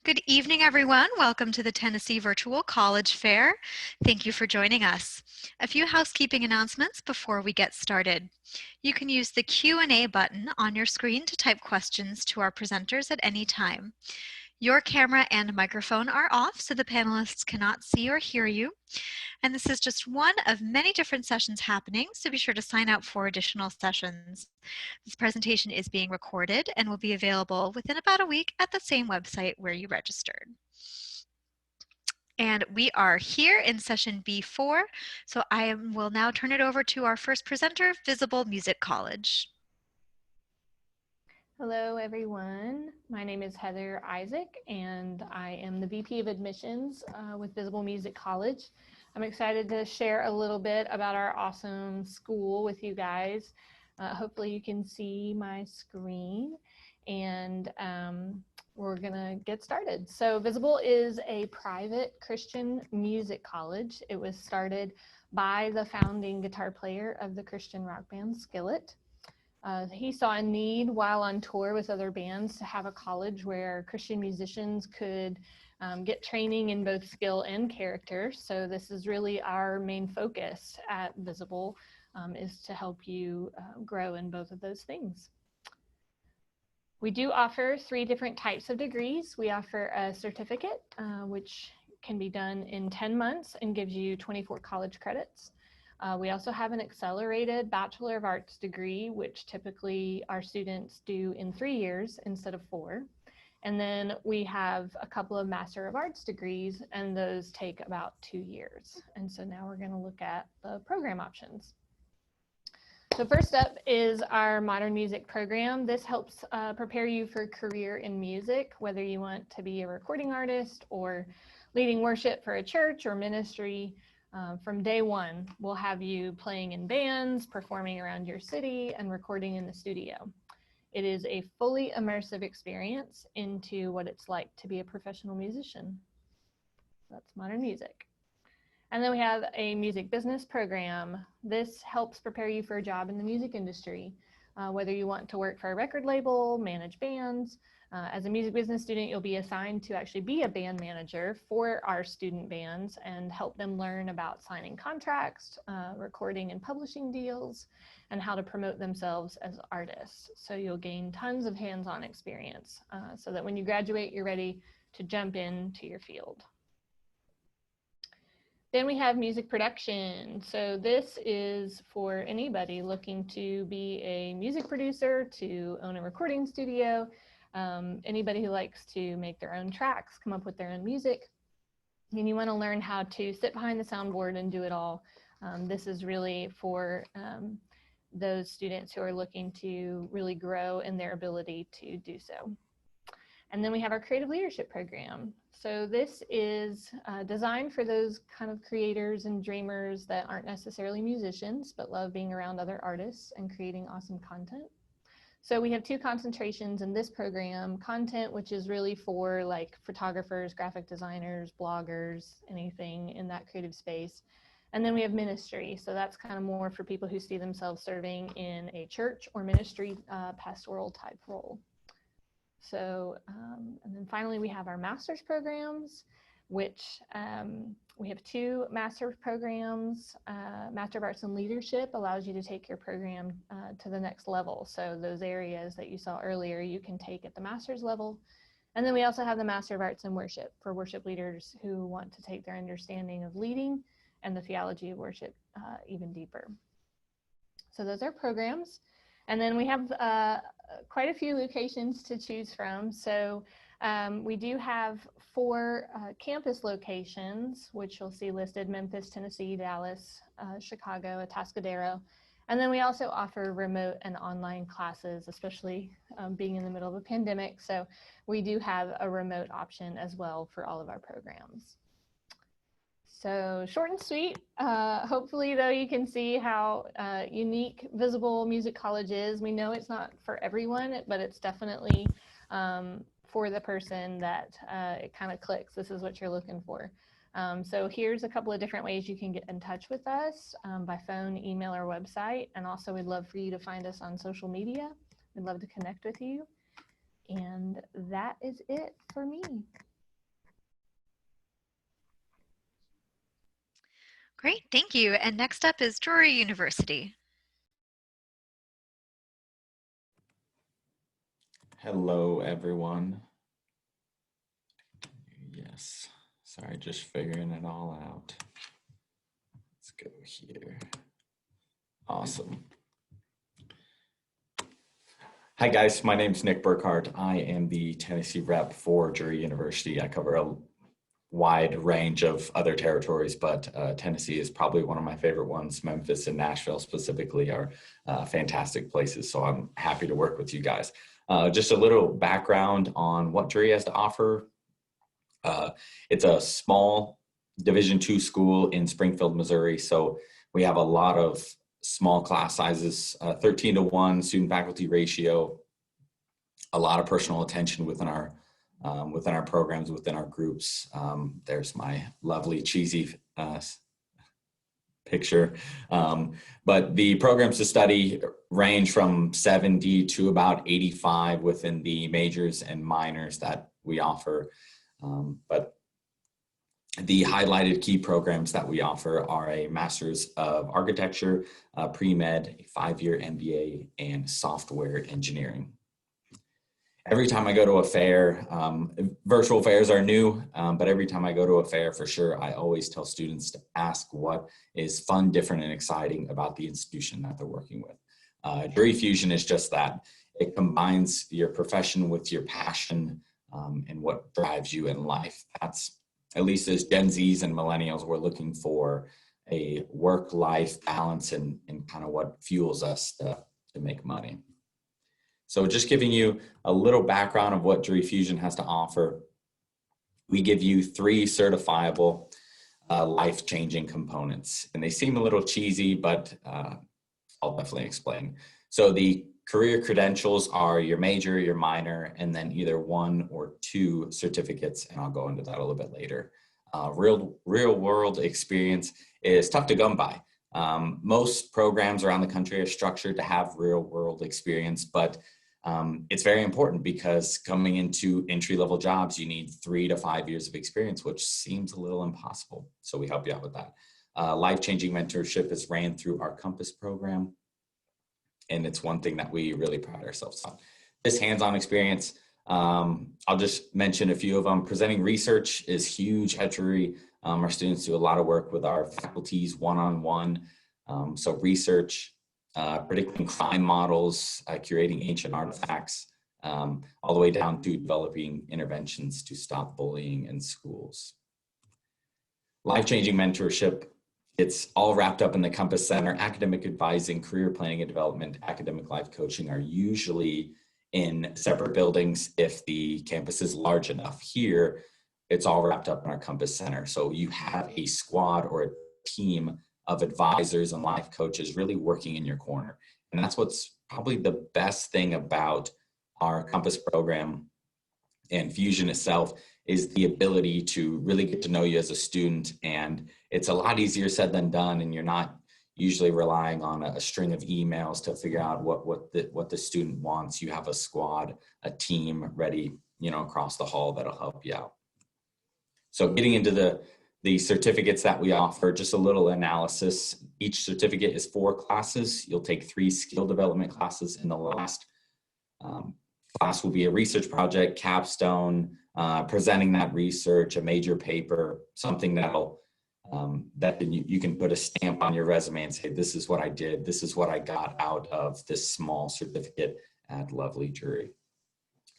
Good evening, everyone. Welcome to the Tennessee Virtual College Fair. Thank you for joining us. A few housekeeping announcements before we get started. You can use the Q&A button on your screen to type questions to our presenters at any time. Your camera and microphone are off, so the panelists cannot see or hear you. And this is just one of many different sessions happening, so be sure to sign up for additional sessions. This presentation is being recorded and will be available within about a week at the same website where you registered. And we are here in session B4, so I will now turn it over to our first presenter, Visible Music College. Hello, everyone. My name is Heather Isaac, and I am the VP of Admissions with Visible Music College. I'm excited to share a little bit about our awesome school with you guys. Hopefully you can see my screen, and we're gonna get started. So Visible is a private Christian music college. It was started by the founding guitar player of the Christian rock band Skillet. He saw a need while on tour with other bands to have a college where Christian musicians could get training in both skill and character. So this is really our main focus at Visible, is to help you grow in both of those things. We do offer 3 different types of degrees. We offer a certificate, which can be done in 10 months and gives you 24 college credits. We also have an accelerated Bachelor of Arts degree, which typically our students do in 3 years instead of 4. And then we have a couple of Master of Arts degrees, and those take about 2 years. And so now we're going to look at the program options. So first up is our Modern Music program. This helps prepare you for a career in music, whether you want to be a recording artist or leading worship for a church or ministry. From day one, we'll have you playing in bands, performing around your city, and recording in the studio. It is a fully immersive experience into what it's like to be a professional musician. That's Modern Music. And then we have a music business program. This helps prepare you for a job in the music industry, whether you want to work for a record label, manage bands. As a music business student, you'll be assigned to actually be a band manager for our student bands and help them learn about signing contracts, recording and publishing deals, and how to promote themselves as artists. So you'll gain tons of hands-on experience so that when you graduate, you're ready to jump into your field. Then we have music production. So this is for anybody looking to be a music producer, to own a recording studio, anybody who likes to make their own tracks, come up with their own music, and you want to learn how to sit behind the soundboard and do it all. This is really for those students who are looking to really grow in their ability to do so. And then we have our creative leadership program. So this is designed for those kind of creators and dreamers that aren't necessarily musicians, but love being around other artists and creating awesome content. So we have 2 concentrations in this program: content, which is really for like photographers, graphic designers, bloggers, anything in that creative space. And then we have ministry. So that's kind of more for people who see themselves serving in a church or ministry pastoral type role. So, and then finally we have our master's programs, which we have 2 master's programs. Master of Arts in Leadership allows you to take your program to the next level. So those areas that you saw earlier, you can take at the master's level. And then we also have the Master of Arts in Worship for worship leaders who want to take their understanding of leading and the theology of worship even deeper. So those are programs. And then we have quite a few locations to choose from. So we do have 4 campus locations, which you'll see listed: Memphis, Tennessee, Dallas, Chicago, Atascadero. And then we also offer remote and online classes, especially being in the middle of a pandemic. So we do have a remote option as well for all of our programs. So short and sweet. Hopefully, though, you can see how unique Visible Music College is. We know it's not for everyone, but it's definitely for the person that it kind of clicks. This is what you're looking for. So here's a couple of different ways you can get in touch with us by phone, email, or website. And also, we'd love for you to find us on social media. We'd love to connect with you. And that is it for me. Great, thank you. And next up is Drury University. Hello, everyone. Yes, sorry, just figuring it all out. Let's go here. Awesome. Hi guys, my name is Nick Burkhardt. I am the Tennessee rep for Drury University. I cover a wide range of other territories, but Tennessee is probably one of my favorite ones. Memphis and Nashville specifically are fantastic places, so I'm happy to work with you guys. Just a little background on what Drury has to offer. It's a small Division II school in Springfield, Missouri, so we have a lot of small class sizes, 13-to-1 student-faculty ratio, a lot of personal attention within our programs, within our groups. There's my lovely cheesy picture. But the programs to study range from 70 to about 85 within the majors and minors that we offer. But the highlighted key programs that we offer are a Master's of Architecture, Pre-Med, a 5-year MBA, and Software Engineering. Every time I go to a fair, virtual fairs are new, but every time I go to a fair, for sure, I always tell students to ask what is fun, different, and exciting about the institution that they're working with. Drury Fusion is just that. It combines your profession with your passion and what drives you in life. That's, at least as Gen Zs and millennials, we're looking for a work-life balance and kind of what fuels us to make money. So just giving you a little background of what Drury Fusion has to offer. We give you 3 certifiable life-changing components. And they seem a little cheesy, but I'll definitely explain. So the career credentials are your major, your minor, and then either 1 or 2 certificates, and I'll go into that a little bit later. Real world experience is tough to come by. Most programs around the country are structured to have real world experience, but it's very important because coming into entry-level jobs, you need 3 to 5 years of experience, which seems a little impossible. So we help you out with that. Life-changing mentorship is ran through our Compass program, and it's one thing that we really pride ourselves on. This hands-on experience, I'll just mention a few of them. Presenting research is huge at Drury. Our students do a lot of work with our faculties one-on-one. So research, predicting crime models, curating ancient artifacts, all the way down to developing interventions to stop bullying in schools. Life-changing mentorship, it's all wrapped up in the Compass Center. Academic advising, career planning and development, academic life coaching are usually in separate buildings if the campus is large enough. Here, it's all wrapped up in our Compass Center. So you have a squad or a team of advisors and life coaches really working in your corner. And that's what's probably the best thing about our Compass program and Fusion itself, is the ability to really get to know you as a student. And it's a lot easier said than done. And you're not usually relying on a string of emails to figure out what the student wants. You have a squad, a team ready, across the hall that'll help you out. So getting into the certificates that we offer, just a little analysis. Each certificate is 4 classes. You'll take 3 skill development classes, and the last class will be a research project, capstone, presenting that research, a major paper, something that'll that you can put a stamp on your resume and say, this is what I did, this is what I got out of this small certificate at lovely Drury.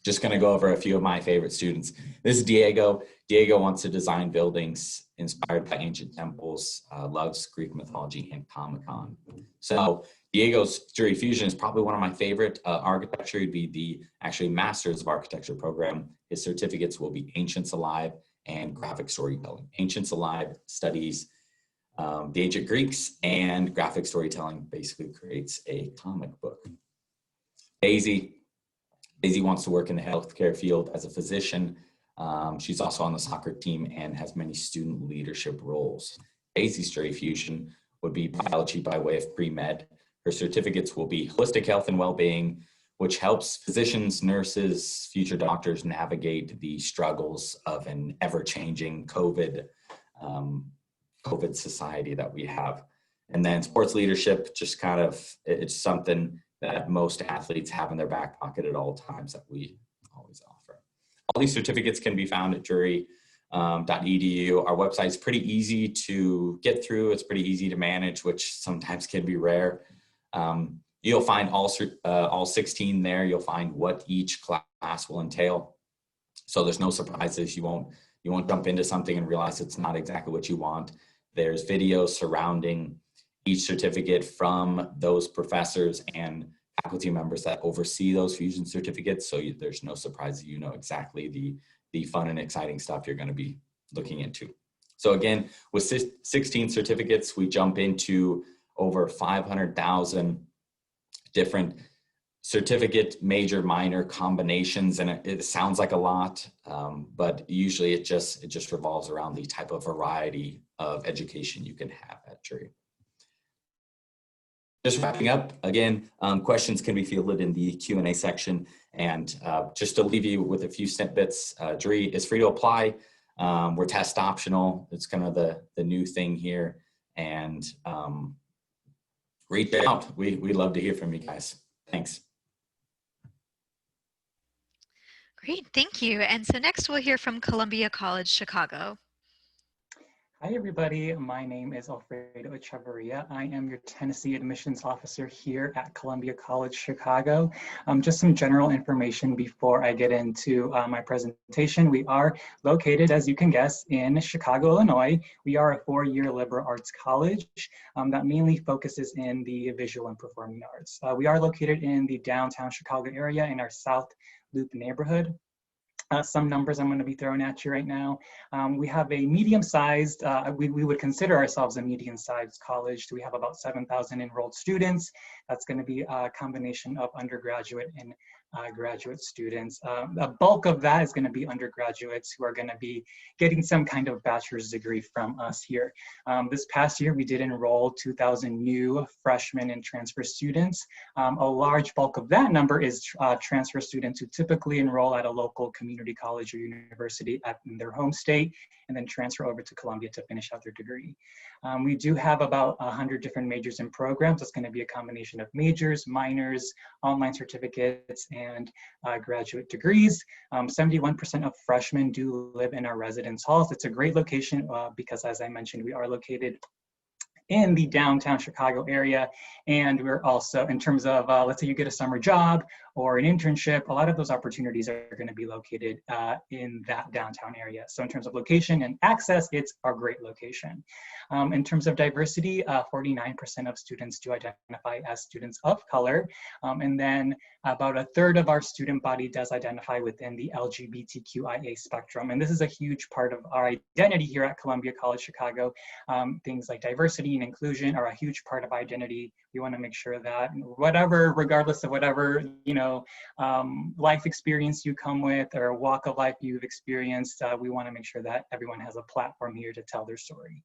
Just going to go over a few of my favorite students. This is Diego. Diego wants to design buildings inspired by ancient temples, loves Greek mythology and Comic-Con. So Diego's Drury Fusion is probably one of my favorite. Architecture would be the actually Masters of Architecture program. His certificates will be Ancients Alive and Graphic Storytelling. Ancients Alive studies the ancient Greeks, and graphic storytelling basically creates a comic book. Daisy wants to work in the healthcare field as a physician. She's also on the soccer team and has many student leadership roles. Daisy's Drury Fusion would be biology by way of pre-med. Her certificates will be holistic health and well-being, which helps physicians, nurses, future doctors navigate the struggles of an ever-changing COVID COVID society that we have. And then sports leadership, just kind of, it's something that most athletes have in their back pocket at all times that we always offer. All these certificates can be found at drury.edu. Our website is pretty easy to get through. It's pretty easy to manage, which sometimes can be rare. You'll find all 16 there. You'll find what each class will entail. So there's no surprises. You won't jump into something and realize it's not exactly what you want. There's videos surrounding each certificate from those professors and faculty members that oversee those fusion certificates. So there's no surprise. You know exactly the fun and exciting stuff you're going to be looking into. So again, with 16 certificates, we jump into over 500,000 different certificate major minor combinations, and it sounds like a lot, but usually it just revolves around the type of variety of education you can have at Drury. Just wrapping up, again, questions can be fielded in the Q&A section, and just to leave you with a few snippets, Drury is free to apply. We're test optional. It's kind of the new thing here, and reach out. We'd love to hear from you guys. Thanks. Great, thank you. And so next we'll hear from Columbia College Chicago. Hi, everybody. My name is Alfredo Echeverria. I am your Tennessee admissions officer here at Columbia College Chicago. Just some general information before I get into my presentation. We are located, as you can guess, in Chicago, Illinois. We are a four-year liberal arts college that mainly focuses in the visual and performing arts. We are located in the downtown Chicago area in our South Loop neighborhood. Some numbers I'm going to be throwing at you right now. We have a medium-sized, we would consider ourselves a medium-sized college. We have about 7,000 enrolled students. That's going to be a combination of undergraduate and graduate students. A bulk of that is going to be undergraduates who are going to be getting some kind of bachelor's degree from us here. This past year, we did enroll 2,000 new freshmen and transfer students. A large bulk of that number is transfer students who typically enroll at a local community college or university in their home state and then transfer over to Columbia to finish out their degree. We do have about 100 different majors and programs. It's going to be a combination of majors, minors, online certificates, and graduate degrees. 71% of freshmen do live in our residence halls. It's a great location because, as I mentioned, we are located in the downtown Chicago area. And we're also, in terms of, let's say you get a summer job or an internship, a lot of those opportunities are going to be located in that downtown area. So in terms of location and access, it's a great location. In terms of diversity, 49% of students do identify as students of color. And then about a third of our student body does identify within the LGBTQIA spectrum. And this is a huge part of our identity here at Columbia College Chicago. Things like diversity and inclusion are a huge part of identity. We want to make sure that regardless of whatever, life experience you come with or walk of life you've experienced, we want to make sure that everyone has a platform here to tell their story.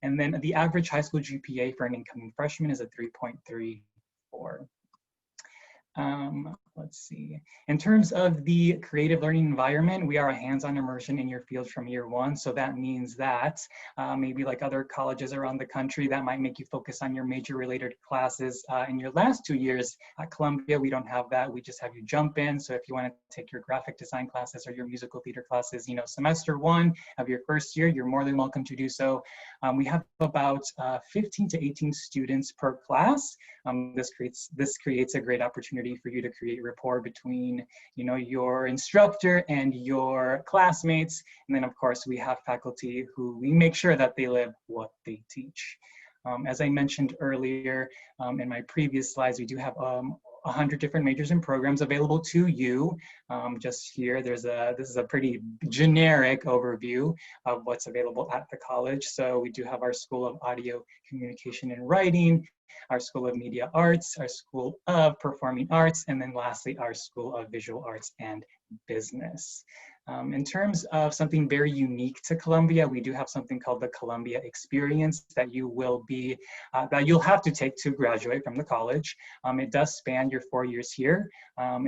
And then the average high school GPA for an incoming freshman is a 3.34. Let's see. In terms of the creative learning environment, we are a hands-on immersion in your field from year one. So that means that maybe like other colleges around the country, that might make you focus on your major related classes in your last 2 years. At Columbia, we don't have that. We just have you jump in. So if you want to take your graphic design classes or your musical theater classes, semester one of your first year, you're more than welcome to do so. We have about 15 to 18 students per class. This creates a great opportunity for you to create rapport between your instructor and your classmates. And then of course we have faculty who we make sure that they live what they teach. As I mentioned earlier in my previous slides, we do have 100 different majors and programs available to you. Just here, this is a pretty generic overview of what's available at the college. So we do have our School of Audio, Communication and Writing, our School of Media Arts, our School of Performing Arts, and then lastly, our School of Visual Arts and Business. In terms of something very unique to Columbia, we do have something called the Columbia Experience that you'll have to take to graduate from the college. It does span your 4 years here. And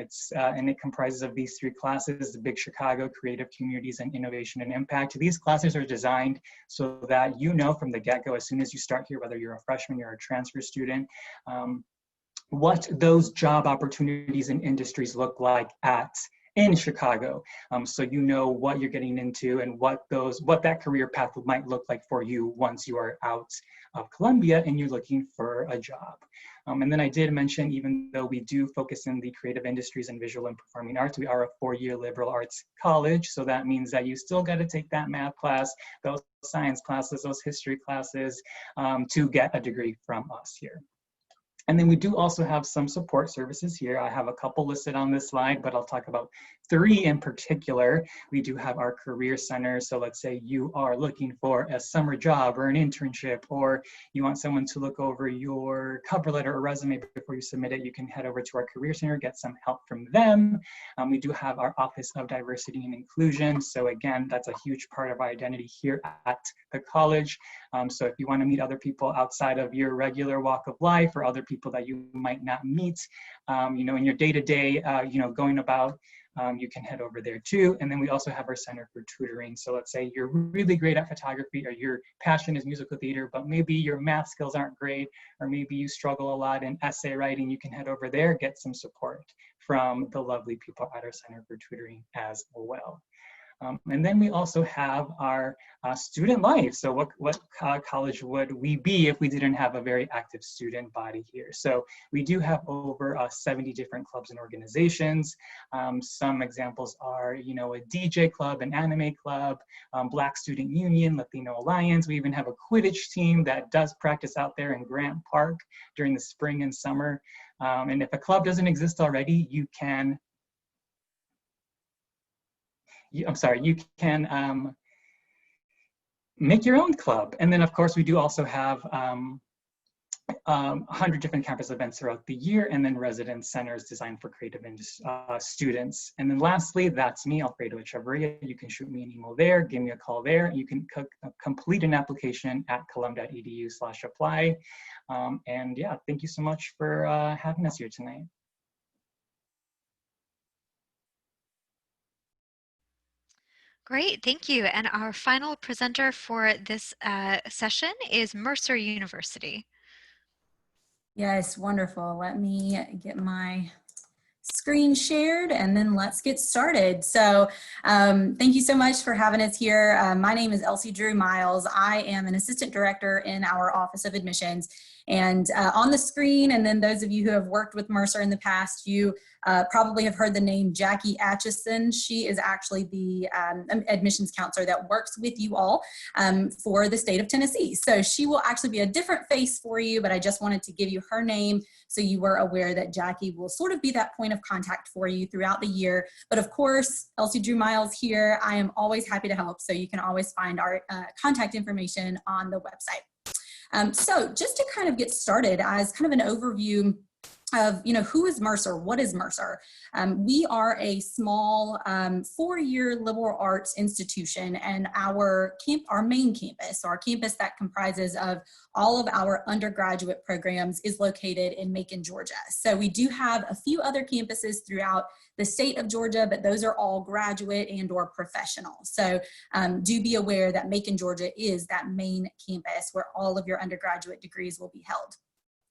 it comprises of these 3 classes: the Big Chicago, Creative Communities, and Innovation and Impact. These classes are designed so that you know from the get-go, as soon as you start here, whether you're a freshman or a transfer student, what those job opportunities and industries look like in Chicago. So you know what you're getting into and what that career path might look like for you once you are out of Columbia and you're looking for a job. And then I did mention, even though we do focus in the creative industries and visual and performing arts, we are a 4-year liberal arts college. So that means that you still got to take that math class, those science classes, those history classes to get a degree from us here. And then we do also have some support services here. I have a couple listed on this slide, but I'll talk about 3 in particular. We do have our career center. So let's say you are looking for a summer job or an internship, or you want someone to look over your cover letter or resume before you submit it. You can head over to our career center, get some help from them. We do have our Office of Diversity and Inclusion. So again, that's a huge part of our identity here at the college. So if you want to meet other people outside of your regular walk of life, or other people that you might not meet, in your day-to-day, going about, you can head over there too. And then we also have our Center for Tutoring. So let's say you're really great at photography, or your passion is musical theater, but maybe your math skills aren't great, or maybe you struggle a lot in essay writing. You can head over there, get some support from the lovely people at our Center for Tutoring as well. And then we also have our student life. So what college would we be if we didn't have a very active student body here? So we do have over 70 different clubs and organizations. Some examples are, a DJ club, an anime club, Black Student Union, Latino Alliance. We even have a Quidditch team that does practice out there in Grant Park during the spring and summer. And if a club doesn't exist already, you can make your own club. And then of course we do also have 100 different campus events throughout the year, and then residence centers designed for creative students. And then lastly, that's me, Alfredo Echeverria. You can shoot me an email there, give me a call there. You can complete an application at colum.edu/apply. And yeah, thank you so much for having us here tonight. Great, thank you. And our final presenter for this session is Mercer University. Yes, wonderful. Let me get my screen shared and then let's get started. So thank you so much for having us here. My name is Elsie Drury Miles. I am an assistant director in our Office of Admissions. And on the screen, and then those of you who have worked with Mercer in the past, you probably have heard the name Jackie Atchison. She is actually the admissions counselor that works with you all for the state of Tennessee. So she will actually be a different face for you, but I just wanted to give you her name so you were aware that Jackie will sort of be that point of contact for you throughout the year. But of course, Elsie Drury Miles here, I am always happy to help. So you can always find our contact information on the website. So just to kind of get started as kind of an overview of, who is Mercer? What is Mercer? We are a small 4-year liberal arts institution, and our main campus, so our campus that comprises of all of our undergraduate programs, is located in Macon, Georgia. So we do have a few other campuses throughout the state of Georgia, but those are all graduate and or professional. So do be aware that Macon, Georgia is that main campus where all of your undergraduate degrees will be held.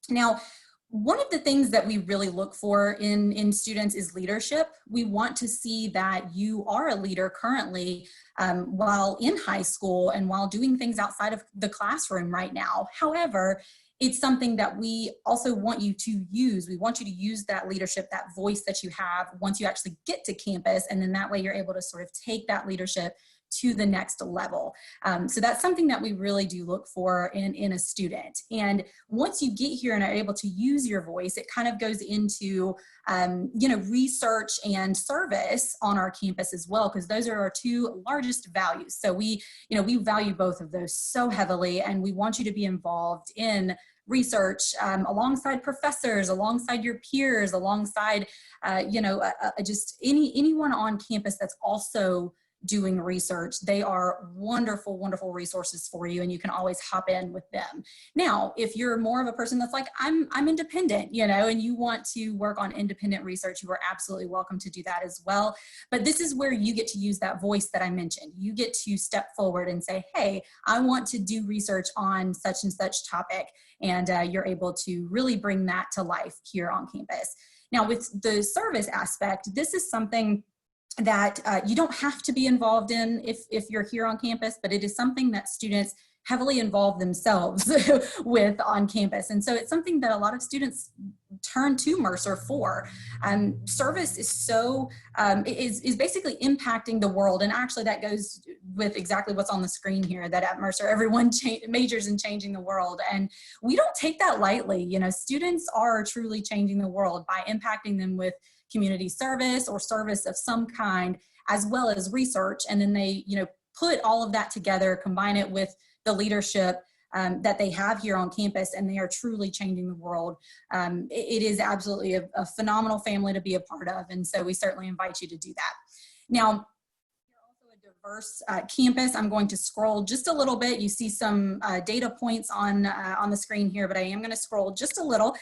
Now, one of the things that we really look for in students is leadership. We want to see that you are a leader currently while in high school and while doing things outside of the classroom right now. However, it's something that we also want you to use. We want you to use that leadership, that voice that you have once you actually get to campus, and then that way you're able to sort of take that leadership to the next level. So that's something that we really do look for in a student. And once you get here and are able to use your voice, it kind of goes into, research and service on our campus as well, because those are our 2 largest values. So we value both of those so heavily, and we want you to be involved in research alongside professors, alongside your peers, alongside, just anyone on campus that's also doing research. They are wonderful, wonderful resources for you, and you can always hop in with them. Now, if you're more of a person that's like, I'm independent, and you want to work on independent research, you are absolutely welcome to do that as well. But this is where you get to use that voice that I mentioned. You get to step forward and say, hey, I want to do research on such and such topic, and you're able to really bring that to life here on campus. Now, with the service aspect, this is something that you don't have to be involved in if you're here on campus, but it is something that students heavily involve themselves with on campus. And so it's something that a lot of students turn to Mercer for. Service is is basically impacting the world. And actually that goes with exactly what's on the screen here, that at Mercer, everyone majors in changing the world. And we don't take that lightly. Students are truly changing the world by impacting them with community service or service of some kind, as well as research. And then they, put all of that together, combine it with the leadership that they have here on campus, and they are truly changing the world. It is absolutely a phenomenal family to be a part of. And so we certainly invite you to do that. Now, diverse campus. I'm going to scroll just a little bit. You see some data points on the screen here, but I am going to scroll just a little.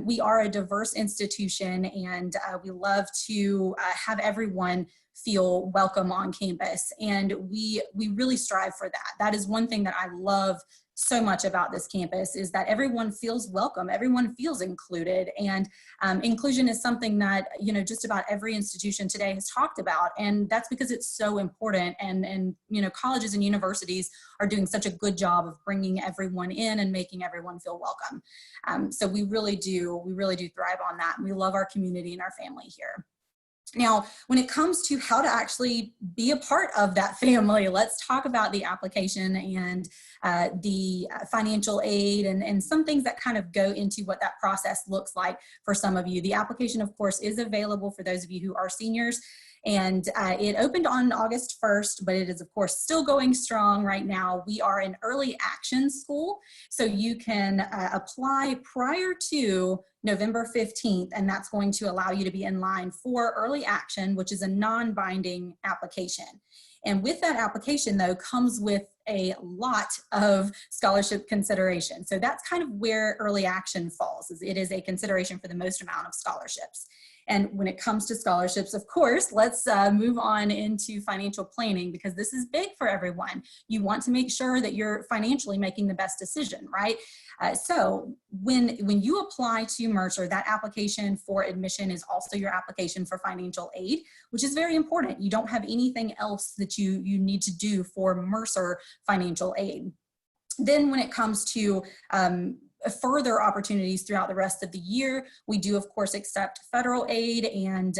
We are a diverse institution, and we love to have everyone feel welcome on campus, and we really strive for that. That is one thing that I love so much about this campus, is that everyone feels welcome, everyone feels included, and inclusion is something that just about every institution today has talked about, and that's because it's so important. And colleges and universities are doing such a good job of bringing everyone in and making everyone feel welcome. So we really do thrive on that, and we love our community and our family here. Now, when it comes to how to actually be a part of that family, let's talk about the application and the financial aid and some things that kind of go into what that process looks like for some of you. The application, of course, is available for those of you who are seniors. And it opened on August 1st, but it is, of course, still going strong right now. We are an early action school, so you can apply prior to November 15th, and that's going to allow you to be in line for early action, which is a non-binding application. And with that application, though, comes with a lot of scholarship consideration. So that's kind of where early action falls, is it is a consideration for the most amount of scholarships. And when it comes to scholarships, of course, let's move on into financial planning, because this is big for everyone. You want to make sure that you're financially making the best decision, right? So when you apply to Mercer, that application for admission is also your application for financial aid, which is very important. You don't have anything else that you need to do for Mercer financial aid. Then when it comes to further opportunities throughout the rest of the year, we do, of course, accept federal aid, and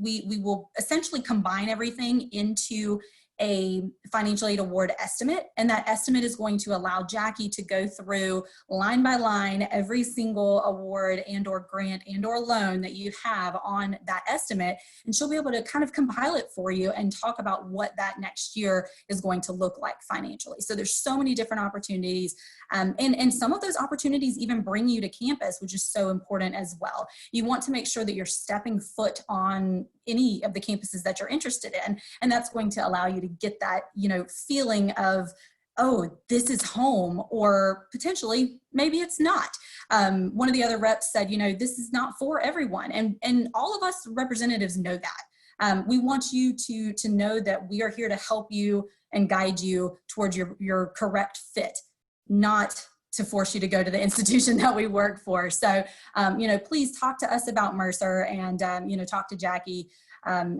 we will essentially combine everything into a financial aid award estimate, and that estimate is going to allow Jackie to go through line by line every single award and or grant and or loan that you have on that estimate, and she'll be able to kind of compile it for you and talk about what that next year is going to look like financially. So there's so many different opportunities, and some of those opportunities even bring you to campus, which is so important as well. You want to make sure that you're stepping foot on any of the campuses that you're interested in, and that's going to allow you to get that feeling of, oh, this is home, or potentially maybe it's not. One of the other reps said, this is not for everyone, and all of us representatives know that. We want you to know that we are here to help you and guide you towards your correct fit, not to force you to go to the institution that we work for. So, please talk to us about Mercer, and, talk to Jackie.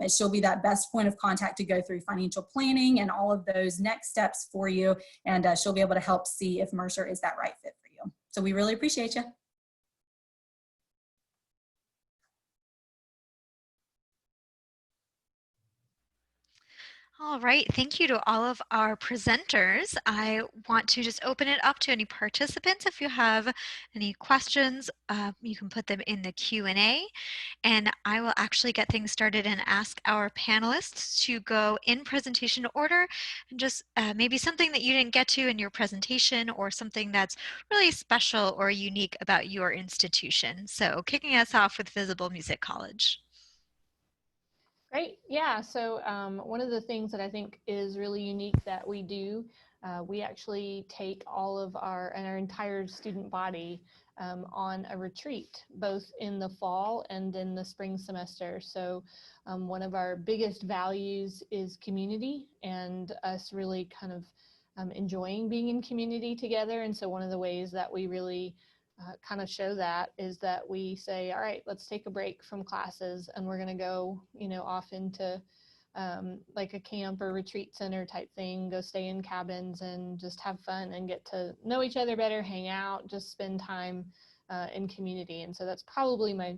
She'll be that best point of contact to go through financial planning and all of those next steps for you. And she'll be able to help see if Mercer is that right fit for you. So we really appreciate you. All right, thank you to all of our presenters. I want to just open it up to any participants. If you have any questions, you can put them in the Q&A, and I will actually get things started and ask our panelists to go in presentation order, and just maybe something that you didn't get to in your presentation or something that's really special or unique about your institution. So kicking us off with Visible Music College. Great. Yeah. So one of the things that I think is really unique that we do, we actually take all of our entire student body on a retreat, both in the fall and in the spring semester. So one of our biggest values is community, and us really kind of enjoying being in community together. And so one of the ways that we really kind of show that is that we say, all right, let's take a break from classes and we're going to go, off into like a camp or retreat center type thing, go stay in cabins and just have fun and get to know each other better, hang out, just spend time in community. And so that's probably my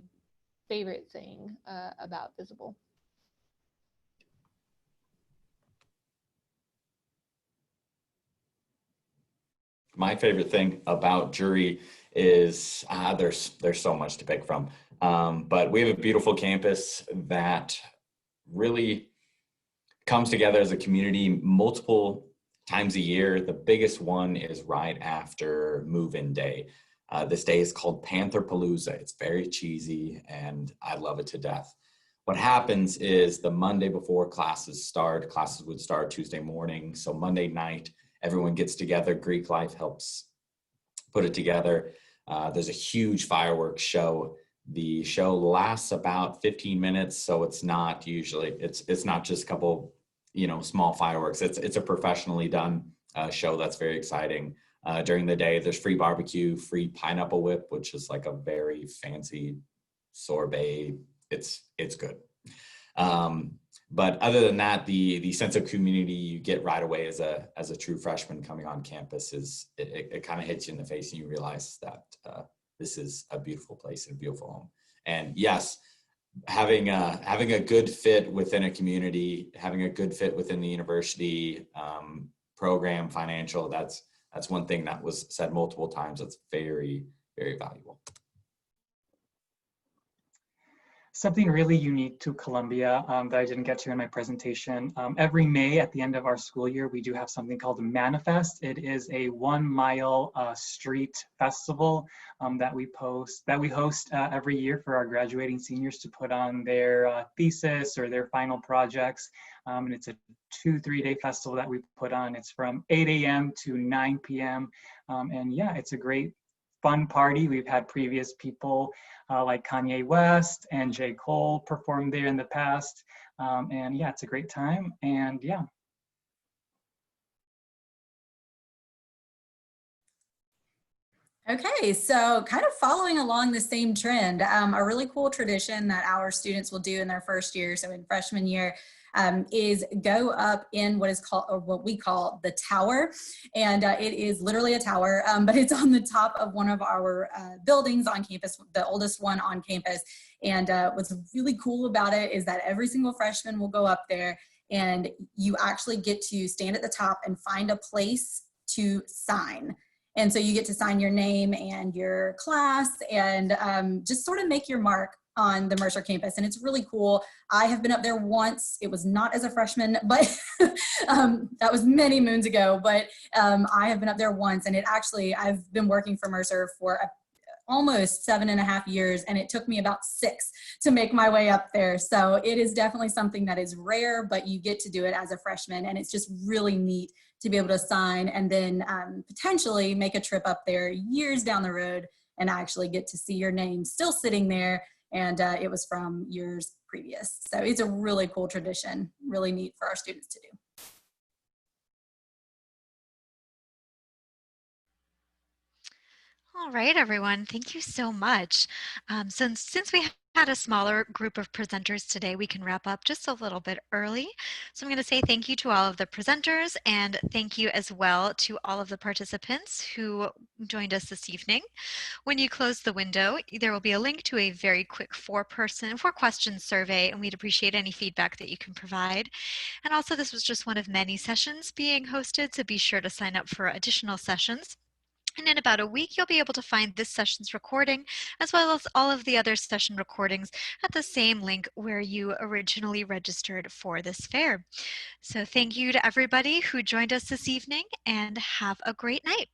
favorite thing about Visible. My favorite thing about Drury is there's so much to pick from, but we have a beautiful campus that really comes together as a community multiple times a year. The biggest one is right after move-in day. This day is called Pantherpalooza. It's very cheesy and I love it to death. What happens is the Monday before classes would start Tuesday morning. So Monday night, everyone gets together. Greek Life helps put it together. There's a huge fireworks show. The show lasts about 15 minutes, so it's not usually, it's not just a couple, small fireworks. It's a professionally done show that's very exciting. During the day, there's free barbecue, free pineapple whip, which is like a very fancy sorbet. It's good. But other than that, the sense of community you get right away as a true freshman coming on campus it kind of hits you in the face, and you realize that this is a beautiful place and a beautiful home. And yes, having a good fit within a community, having a good fit within the university program, financial, that's one thing that was said multiple times. That's very, very valuable. Something really unique to Columbia that I didn't get to in my presentation. Every May at the end of our school year, we do have something called Manifest. It is a 1 mile street festival that we host every year for our graduating seniors to put on their thesis or their final projects. And it's a 2-3 day festival that we put on. It's from 8 a.m. to 9 p.m. And yeah, it's a great fun party. We've had previous people like Kanye West and J. Cole performed there in the past. And yeah, it's a great time. And yeah. Okay, so kind of following along the same trend, a really cool tradition that our students will do in their first year, so in freshman year, is go up in what is called, or what we call the tower. And it is literally a tower, but it's on the top of one of our buildings on campus, the oldest one on campus. And what's really cool about it is that every single freshman will go up there and you actually get to stand at the top and find a place to sign. And so you get to sign your name and your class and just sort of make your mark on the Mercer campus. And it's really cool. I have been up there once. It was not as a freshman, but that was many moons ago. But I have been up there once, and I've been working for Mercer for almost 7.5 years, and it took me about 6 to make my way up there. So it is definitely something that is rare, but you get to do it as a freshman, and it's just really neat to be able to sign and then potentially make a trip up there years down the road and actually get to see your name still sitting there, and it was from years previous. So it's a really cool tradition, really neat for our students to do. All right, everyone, thank you so much. Since we had a smaller group of presenters today, we can wrap up just a little bit early. So I'm going to say thank you to all of the presenters and thank you as well to all of the participants who joined us this evening. When you close the window, there will be a link to a very quick four-question survey, and we'd appreciate any feedback that you can provide. And also, this was just one of many sessions being hosted, so be sure to sign up for additional sessions. And in about a week, you'll be able to find this session's recording, as well as all of the other session recordings at the same link where you originally registered for this fair. So thank you to everybody who joined us this evening, and have a great night.